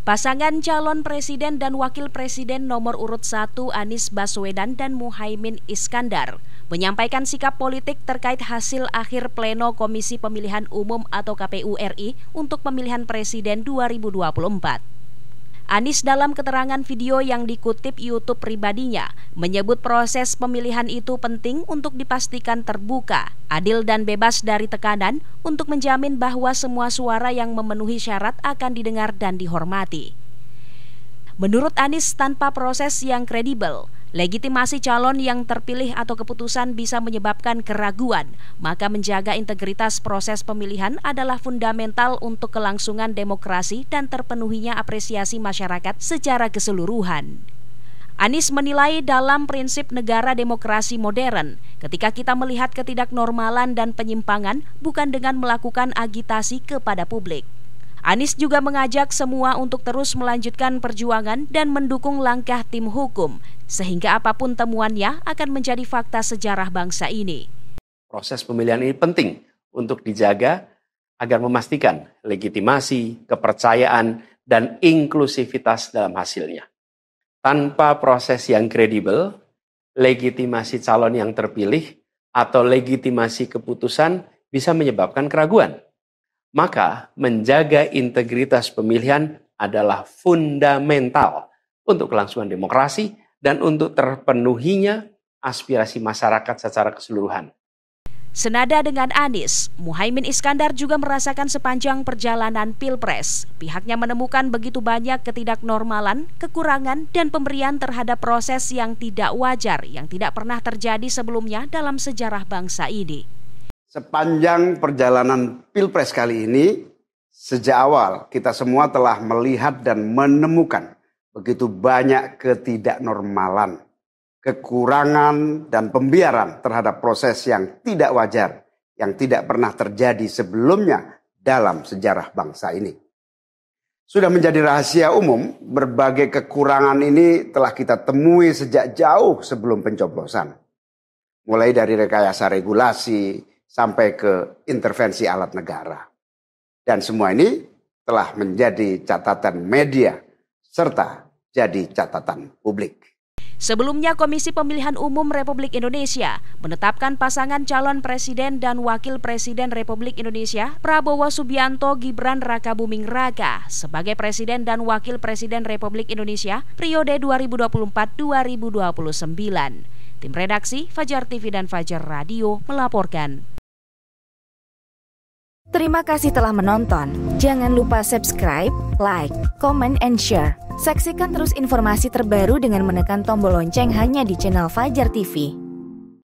Pasangan calon presiden dan wakil presiden nomor urut 1 Anies Baswedan dan Muhaimin Iskandar menyampaikan sikap politik terkait hasil akhir pleno Komisi Pemilihan Umum atau KPU RI untuk pemilihan presiden 2024. Anies dalam keterangan video yang dikutip YouTube pribadinya menyebut proses pemilihan itu penting untuk dipastikan terbuka, adil dan bebas dari tekanan untuk menjamin bahwa semua suara yang memenuhi syarat akan didengar dan dihormati. Menurut Anies, tanpa proses yang kredibel, legitimasi calon yang terpilih atau keputusan bisa menyebabkan keraguan, maka menjaga integritas proses pemilihan adalah fundamental untuk kelangsungan demokrasi dan terpenuhinya apresiasi masyarakat secara keseluruhan. Anies menilai dalam prinsip negara demokrasi modern, ketika kita melihat ketidaknormalan dan penyimpangan bukan dengan melakukan agitasi kepada publik. Anies juga mengajak semua untuk terus melanjutkan perjuangan dan mendukung langkah tim hukum, sehingga apapun temuannya akan menjadi fakta sejarah bangsa ini. Proses pemilihan ini penting untuk dijaga agar memastikan legitimasi, kepercayaan, dan inklusivitas dalam hasilnya. Tanpa proses yang kredibel, legitimasi calon yang terpilih atau legitimasi keputusan bisa menyebabkan keraguan. Maka menjaga integritas pemilihan adalah fundamental untuk kelangsungan demokrasi dan untuk terpenuhinya aspirasi masyarakat secara keseluruhan. Senada dengan Anies, Muhaimin Iskandar juga merasakan sepanjang perjalanan Pilpres, pihaknya menemukan begitu banyak ketidaknormalan, kekurangan, dan pemberian terhadap proses yang tidak wajar yang tidak pernah terjadi sebelumnya dalam sejarah bangsa ini. Sepanjang perjalanan Pilpres kali ini, sejak awal kita semua telah melihat dan menemukan begitu banyak ketidaknormalan, kekurangan dan pembiaran terhadap proses yang tidak wajar, yang tidak pernah terjadi sebelumnya dalam sejarah bangsa ini. Sudah menjadi rahasia umum, berbagai kekurangan ini telah kita temui sejak jauh sebelum pencoblosan. Mulai dari rekayasa regulasi, sampai ke intervensi alat negara. Dan semua ini telah menjadi catatan media serta jadi catatan publik. Sebelumnya, Komisi Pemilihan Umum Republik Indonesia menetapkan pasangan calon presiden dan wakil presiden Republik Indonesia Prabowo Subianto Gibran Rakabuming Raka sebagai presiden dan wakil presiden Republik Indonesia periode 2024-2029. Tim redaksi Fajar TV dan Fajar Radio melaporkan. Terima kasih telah menonton. Jangan lupa subscribe, like, comment, and share. Saksikan terus informasi terbaru dengan menekan tombol lonceng hanya di channel Fajar TV.